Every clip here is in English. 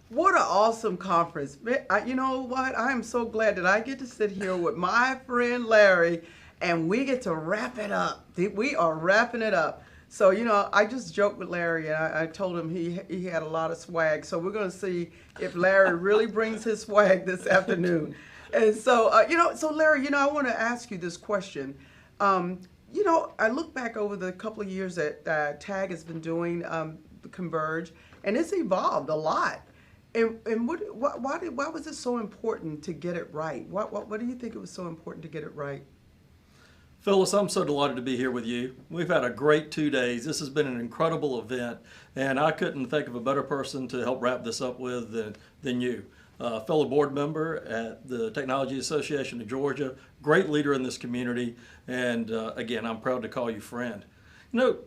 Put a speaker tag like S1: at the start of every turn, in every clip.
S1: What an awesome conference. You know what? I am so glad that I get to sit here with my friend Larry and we get to wrap it up. We are wrapping it up. So, I just joked with Larry and I told him he had a lot of swag. So, we're going to see if Larry really brings his swag this afternoon. And so, so Larry, I want to ask you this question. I look back over the couple of years that TAG has been doing the Converge, and it's evolved a lot. And why was it so important to get it right? What do you think it was so important to get it right?
S2: Phyllis, I'm so delighted to be here with you. We've had a great 2 days. This has been an incredible event, and I couldn't think of a better person to help wrap this up with than you. Fellow board member at the Technology Association of Georgia, great leader in this community, and again, I'm proud to call you friend.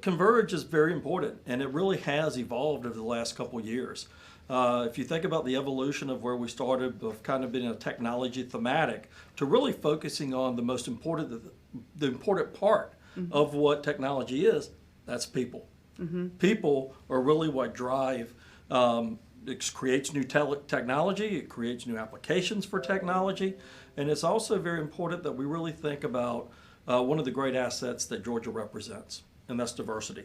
S2: Converge is very important, and it really has evolved over the last couple of years. If you think about the evolution of where we started, of kind of being a technology thematic, to really focusing on the important part of what technology is, that's people. People are really what drive. It creates new technology, it creates new applications for technology, and it's also very important that we really think about one of the great assets that Georgia represents, and that's diversity.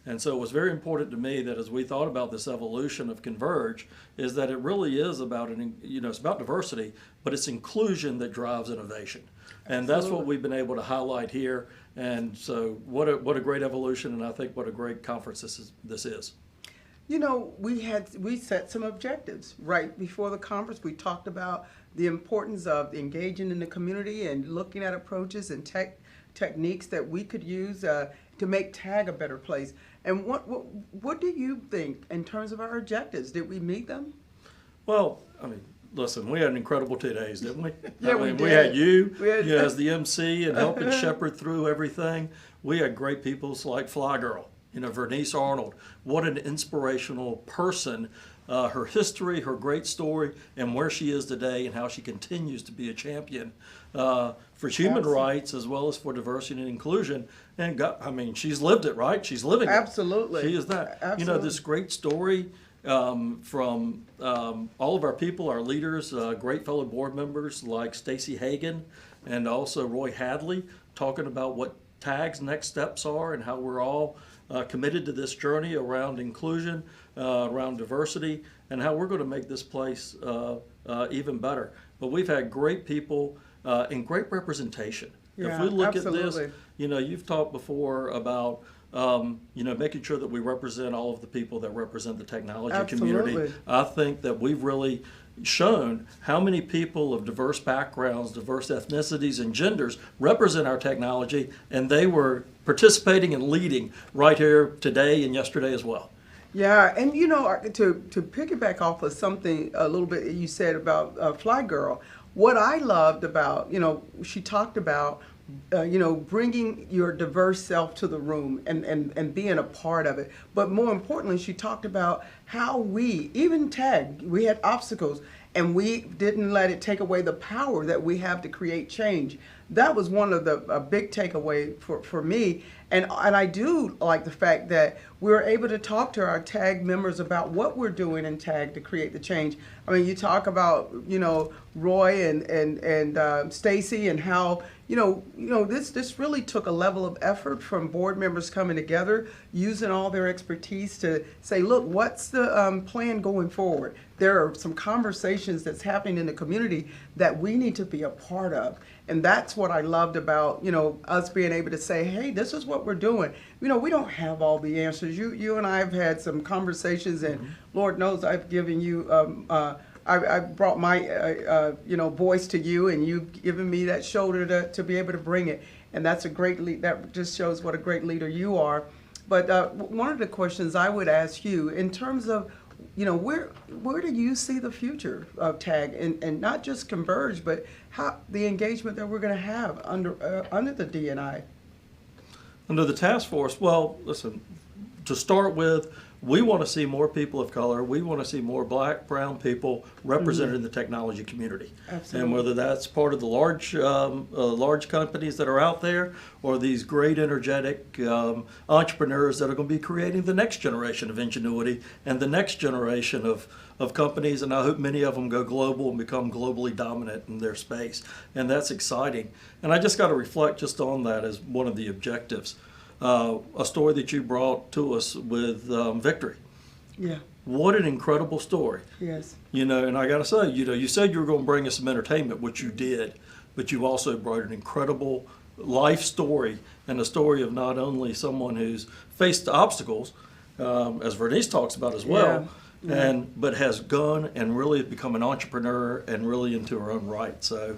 S2: And so it was very important to me that as we thought about this evolution of Converge, is that it really is about it's about diversity, but it's inclusion that drives innovation. And that's what we've been able to highlight here. And so what a great evolution, and I think what a great conference this is.
S1: We set some objectives right before the conference. We talked about the importance of engaging in the community and looking at approaches and techniques that we could use to make TAG a better place. And what do you think in terms of our objectives? Did we meet them?
S2: Well, listen, we had an incredible 2 days, didn't we?
S1: Yeah, we did.
S2: We had you as the MC and helping shepherd through everything. We had great people like Fly Girl, Vernice Arnold. What an inspirational person. Her history, her great story, and where she is today, and how she continues to be a champion for human rights as well as for diversity and inclusion. And she's lived it, right? She's living it.
S1: Absolutely.
S2: She is that.
S1: Absolutely.
S2: This great story from all of our people, our leaders, great fellow board members like Stacey Hagan and also Roy Hadley, talking about what TAG's next steps are and how we're all committed to this journey around inclusion, around diversity, and how we're going to make this place even better. But we've had great people and great representation.
S1: Yeah,
S2: if we look
S1: absolutely.
S2: at this, you've talked before about making sure that we represent all of the people that represent the technology community.
S1: Absolutely.
S2: I think that we've really shown how many people of diverse backgrounds, diverse ethnicities, and genders represent our technology, and they were participating and leading right here today and yesterday as well.
S1: Yeah, and to piggyback off of something a little bit you said about Fly Girl, what I loved about, she talked about, bringing your diverse self to the room and being a part of it. But more importantly, she talked about how even TAG, we had obstacles, and we didn't let it take away the power that we have to create change. That was one of the big takeaway for me. And I do like the fact that we were able to talk to our TAG members about what we're doing in TAG to create the change. You talk about, Roy and Stacey, and how, this really took a level of effort from board members coming together, using all their expertise to say, look, what's the plan going forward? There are some conversations that's happening in the community that we need to be a part of. And that's what I loved about, us being able to say, hey, this is what we're doing. We don't have all the answers. You and I have had some conversations, and Lord knows I've given you, I brought my, voice to you, and you've given me that shoulder to be able to bring it. And that's a great lead. That just shows what a great leader you are. But one of the questions I would ask you, in terms of, where do you see the future of TAG, and not just Converge, but how the engagement that we're going to have under the DNI?
S2: Under the task force, well, listen, to start with, We want to see more people of color. We want to see more black, brown people represented in the technology community.
S1: Absolutely.
S2: And whether that's part of the large companies that are out there, or these great energetic entrepreneurs that are going to be creating the next generation of ingenuity and the next generation of companies, and I hope many of them go global and become globally dominant in their space. And that's exciting. And I just got to reflect just on that as one of the objectives. A story that you brought to us with Victory.
S1: Yeah.
S2: What an incredible story.
S1: Yes.
S2: And I got to say, you said you were going to bring us some entertainment, which you did, but you also brought an incredible life story, and a story of not only someone who's faced obstacles, as Vernice talks about as well, but has gone and really become an entrepreneur and really into her own right. So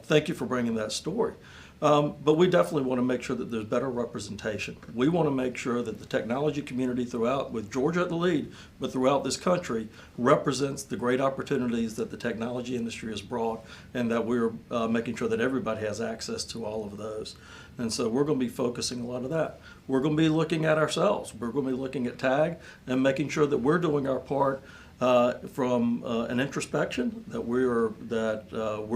S2: thank you for bringing that story. But we definitely want to make sure that there's better representation. We want to make sure that the technology community throughout, with Georgia at the lead, but throughout this country, represents the great opportunities that the technology industry has brought, and that we're making sure that everybody has access to all of those. And so we're going to be focusing a lot of that. We're going to be looking at ourselves. We're going to be looking at TAG and making sure that we're doing our part from an introspection, that we're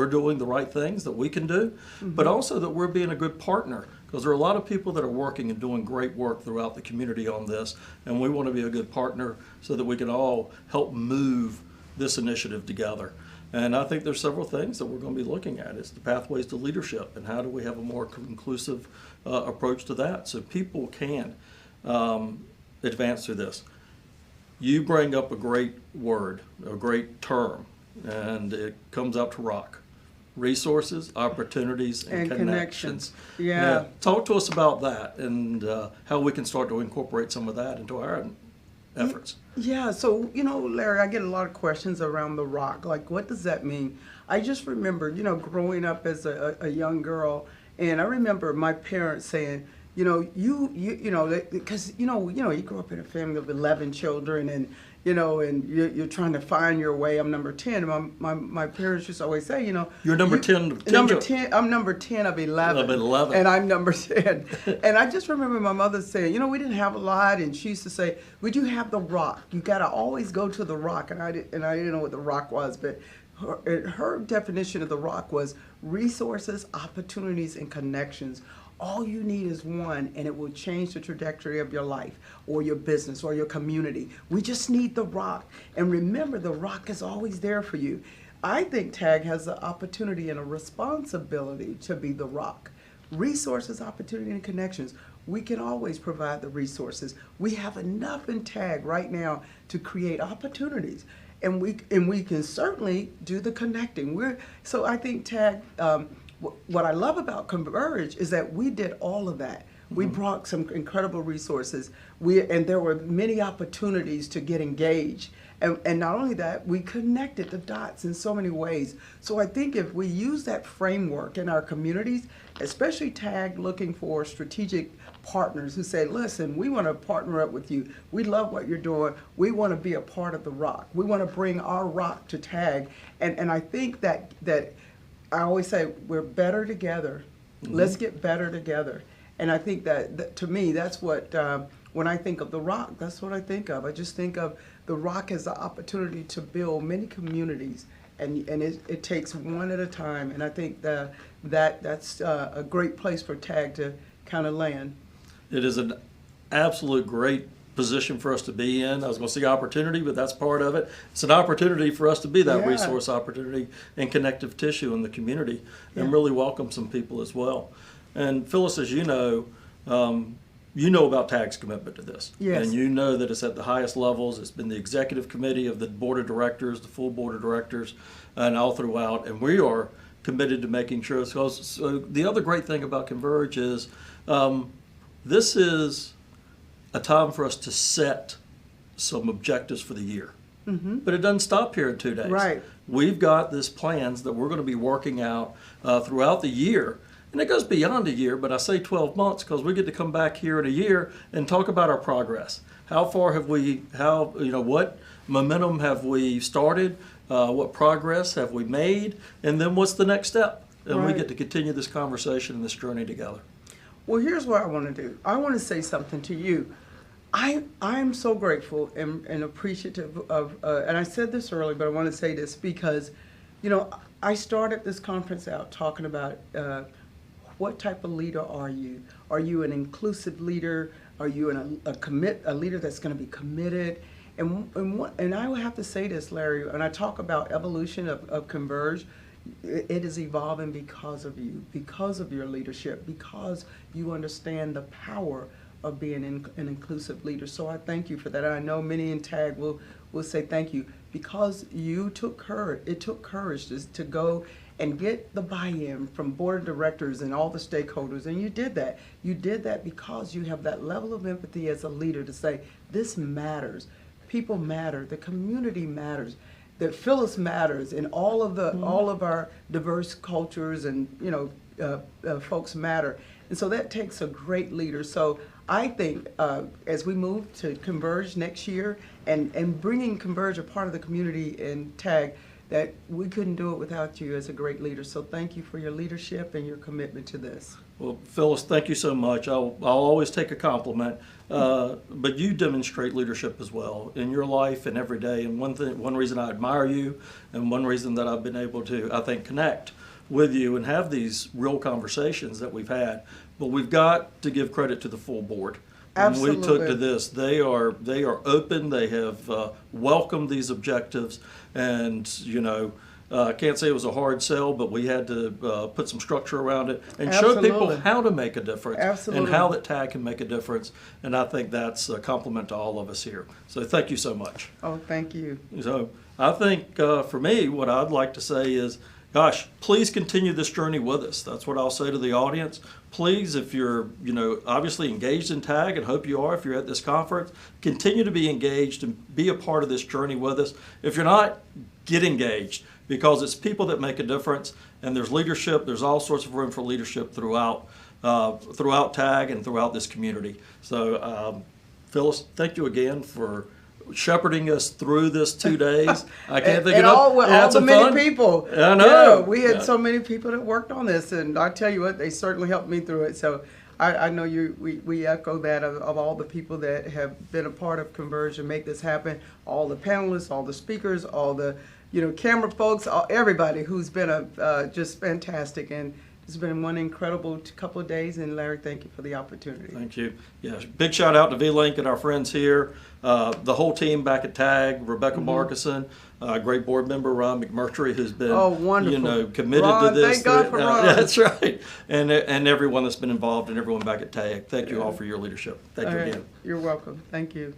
S2: doing the right things that we can do, but also that we're being a good partner, because there are a lot of people that are working and doing great work throughout the community on this, and we want to be a good partner so that we can all help move this initiative together. And I think there's several things that we're going to be looking at. It's the pathways to leadership, and how do we have a more inclusive approach to that so people can advance through this. You bring up a great word, a great term, and it comes out to rock. Resources, opportunities, and connections.
S1: Yeah.
S2: Now, talk to us about that, and how we can start to incorporate some of that into our efforts.
S1: Yeah, so, Larry, I get a lot of questions around the rock. Like, what does that mean? I just remember, growing up as a young girl, and I remember my parents saying, because you grew up in a family of 11 children, and and you're trying to find your way. I'm number 10. And my parents used to always say,
S2: You're number 10.
S1: Number 10. I'm number 10 of 11.
S2: Of 11.
S1: And I'm number 10. And I just remember my mother saying, we didn't have a lot, and she used to say, would you have the rock? You got to always go to the rock. And I didn't know what the rock was, but her definition of the rock was resources, opportunities, and connections. All you need is one, and it will change the trajectory of your life or your business or your community. We just need the rock. And remember, the rock is always there for you. I think TAG has the opportunity and a responsibility to be the rock. Resources, opportunity, and connections. We can always provide the resources. We have enough in TAG right now to create opportunities. And we can certainly do the connecting. So I think TAG, what I love about Converge is that we did all of that. We brought some incredible resources. And there were many opportunities to get engaged. And not only that, we connected the dots in so many ways. So I think if we use that framework in our communities, especially TAG looking for strategic partners who say, listen, we want to partner up with you. We love what you're doing. We want to be a part of the rock. We want to bring our rock to TAG. And I think that I always say we're better together. Let's get better together. And I think that to me, that's what, when I think of the rock, that's what I think of. I just think of the rock as the opportunity to build many communities, and it takes one at a time. And I think that's a great place for TAG to kind of land.
S2: It is an absolute great position for us to be in. I was going to say opportunity, but that's part of it. It's an opportunity for us to be that resource opportunity and connective tissue in the community, and really welcome some people as well. And Phyllis, as you know about TAG's commitment to this.
S1: Yes.
S2: And you know that it's at the highest levels. It's been the executive committee of the board of directors, the full board of directors, and all throughout. And we are committed to making sure. So the other great thing about Converge is this is a time for us to set some objectives for the year. But it doesn't stop here in 2 days.
S1: Right.
S2: We've got this plans that we're going to be working out throughout the year. And it goes beyond a year, but I say 12 months because we get to come back here in a year and talk about our progress. How far have what momentum have we started? What progress have we made? And then what's the next step? And we get to continue this conversation and this journey together.
S1: Well, here's what I want to do. I want to say something to you. I'm so grateful and appreciative of, and I said this earlier, but I want to say this because, you know, I started this conference out talking about what type of leader are you? Are you an inclusive leader? Are you a leader that's going to be committed? And I will have to say this, Larry, when I talk about evolution of Converge, it is evolving because of you, because of your leadership, because you understand the power of being an inclusive leader. So I thank you for that. I know many in TAG will say thank you because you took courage. It took courage to go and get the buy-in from board of directors and all the stakeholders, and you did that. You did that because you have that level of empathy as a leader to say, this matters. People matter. The community matters. That Phyllis matters, and all of our diverse cultures and folks matter. And so that takes a great leader. So I think as we move to Converge next year and bringing Converge a part of the community in TAG, that we couldn't do it without you as a great leader. So thank you for your leadership and your commitment to this.
S2: Well, Phyllis, thank you so much. I'll always take a compliment, but you demonstrate leadership as well in your life and every day. And one reason I admire you, and one reason that I've been able to, I think, connect with you and have these real conversations that we've had. But we've got to give credit to the full board.
S1: Absolutely.
S2: When we took to this, they are open. They have welcomed these objectives, and I can't say it was a hard sell, but we had to put some structure around it and show people how to make a difference.
S1: Absolutely.
S2: And how that TAG can make a difference. And I think that's a compliment to all of us here. So thank you so much.
S1: Oh, thank you.
S2: So I think for me, what I'd like to say is, gosh, please continue this journey with us. That's what I'll say to the audience. Please, if you're, obviously engaged in TAG, and hope you are if you're at this conference, continue to be engaged and be a part of this journey with us. If you're not, get engaged, because it's people that make a difference, and there's leadership. There's all sorts of room for leadership throughout TAG and throughout this community. So, Phyllis, thank you again for shepherding us through this 2 days. I can't think of
S1: all the many people.
S2: I know.
S1: Yeah, we had so many people that worked on this, and I tell you what, they certainly helped me through it. So I know we echo that of all the people that have been a part of Converge and make this happen. All the panelists, all the speakers, all the camera folks, everybody who's been just fantastic. And it's been one incredible couple of days, and Larry, thank you for the opportunity.
S2: Thank you. Yeah, big shout out to V-Link and our friends here, the whole team back at TAG, Rebecca Markison, great board member Ron McMurtry, who's been committed
S1: Ron,
S2: to this.
S1: Thank God for Ron.
S2: That's right, and everyone that's been involved and everyone back at TAG. Thank you all for your leadership. Thank you again.
S1: You're welcome. Thank you.